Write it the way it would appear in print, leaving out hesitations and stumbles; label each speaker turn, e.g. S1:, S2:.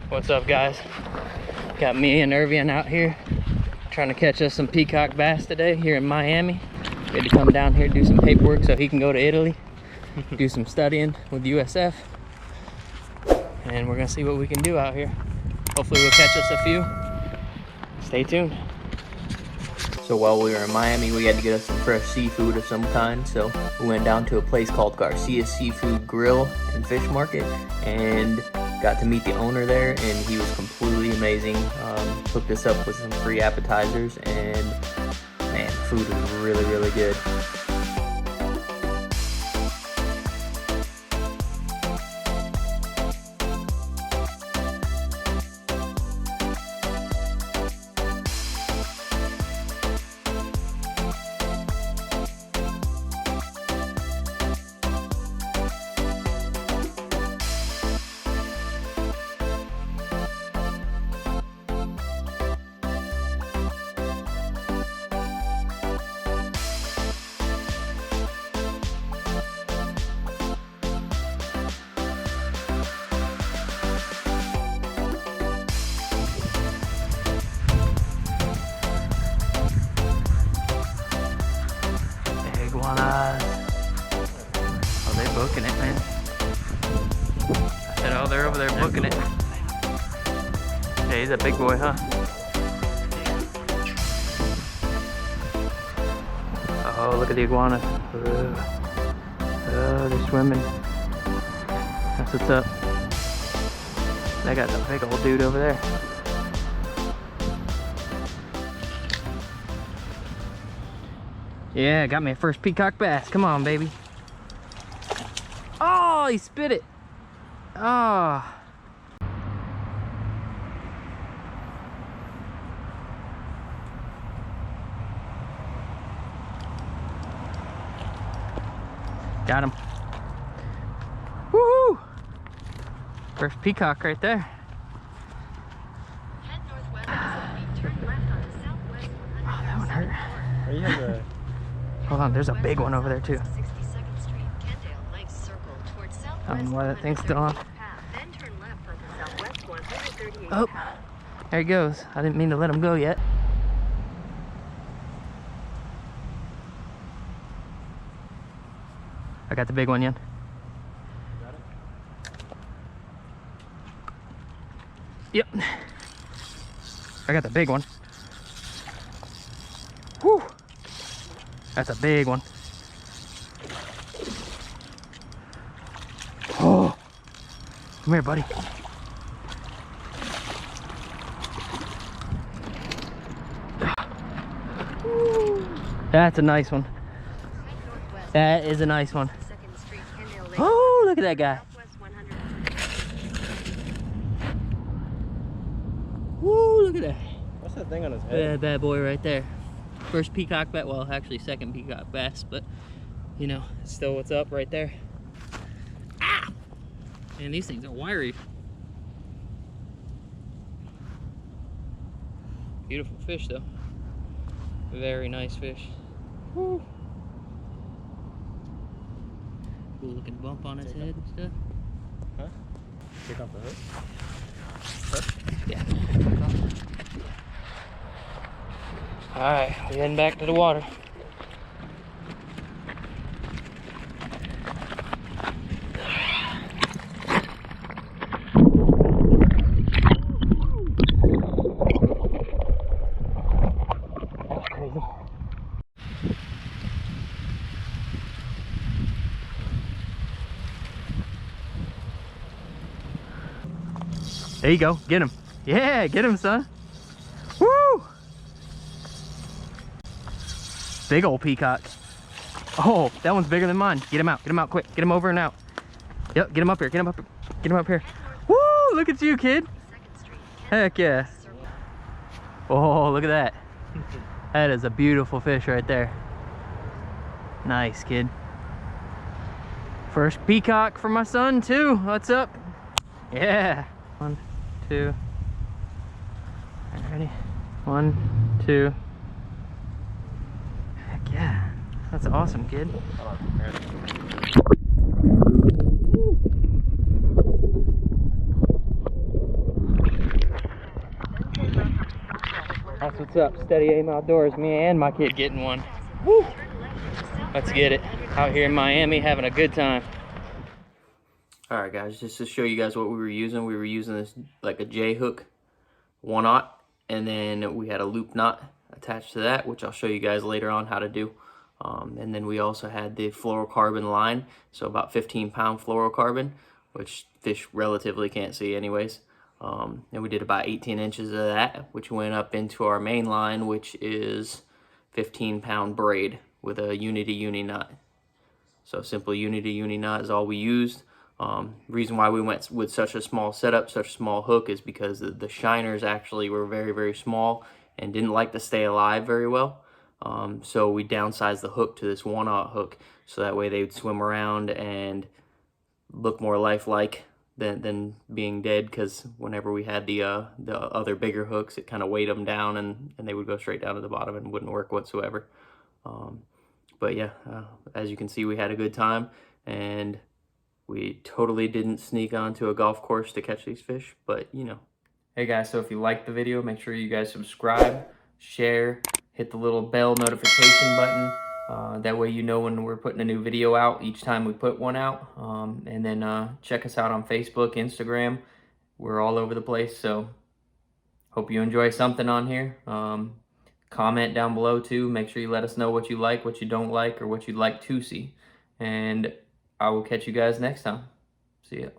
S1: What's up, guys? Got me and Irvian out here trying to catch us some peacock bass today here in Miami. We had to come down here, do some paperwork so he can go to Italy, do some studying with USF, and we're gonna see what we can do out here. Hopefully we'll catch us a few. Stay tuned. So while we were in Miami, we had to get us some fresh seafood of some kind. So we went down to a place called Garcia's Seafood Grill and Fish Market and got to meet the owner there, and he was completely amazing. Hooked us up with some free appetizers, and man, food was really, really good. Iguanas. Oh, they booking it, man. I said, oh, they're over there booking it. Yeah, he's a big boy, huh? Oh, look at the iguanas. Oh, they're swimming. That's what's up. They got the big old dude over there. Yeah, got me a first peacock bass. Come on, baby. Oh, he spit it. Oh. Got him. Woohoo! First peacock right there.
S2: Head northwest of the turn left onto southwest 100.
S1: Oh, that one hurt.
S3: Are you have the...
S1: Hold on, there's a big one over there too.
S2: 62nd Street, Kendale, nice circle towards southwest.
S1: I don't know why that thing's still on.
S2: Then turn left onto southwest 138.
S1: Oh, there he goes. I didn't mean to let him go yet. I got the big one, Yen.
S3: Got it?
S1: Yep. I got the big one. Whew. That's a big one. Oh, come here, buddy. That's a nice one. That is a nice one. Oh, look at that guy. Woo, look at that.
S3: What's that thing on his head?
S1: Bad boy right there. First peacock bass, well, actually second peacock bass, but you know, still what's up right there. Ah! Man, these things are wiry. Beautiful fish though. Very nice fish. Woo. Cool looking bump on his head and stuff.
S3: Huh? Take off the hook?
S1: Yeah. Alright, we're heading back to the water. That's crazy. There you go, get him. Yeah, get him, son. Woo! Big old peacock. Oh, that one's bigger than mine. Get him out quick. Get him over and out. Yep, get him up here, get him up here. Woo, look at you, kid. Heck yeah. Oh, look at that. That is a beautiful fish right there. Nice, kid. First peacock for my son too. What's up? Yeah. 1, 2. Ready? 1, 2. Heck yeah. That's awesome, kid. That's what's up. Steady Aim Outdoors. Me and my kid getting one. Woo! Let's get it. Out here in Miami having a good time. Alright guys, just to show you guys what we were using this like a J hook 1/0, and then we had a loop knot attached to that, which I'll show you guys later on how to do. And then we also had the fluorocarbon line, so about 15-pound fluorocarbon, which fish relatively can't see anyways. And we did about 18 inches of that, which went up into our main line, which is 15-pound braid with a Unity uni knot. So simple Unity uni knot is all we used. Reason why we went with such a small setup, such a small hook, is because the shiners actually were very, very small and didn't like to stay alive very well. So we downsized the hook to this 1/0 hook, so that way they would swim around and look more lifelike than being dead, because whenever we had the other bigger hooks, it kind of weighed them down and they would go straight down to the bottom and wouldn't work whatsoever. But yeah, as you can see, we had a good time, and we totally didn't sneak onto a golf course to catch these fish, but you know. Hey guys, so if you liked the video, make sure you guys subscribe, share, hit the little bell notification button. That way you know when we're putting a new video out each time we put one out. And then check us out on Facebook, Instagram. We're all over the place, so hope you enjoy something on here. Comment down below too. Make sure you let us know what you like, what you don't like, or what you'd like to see. And I will catch you guys next time. See ya.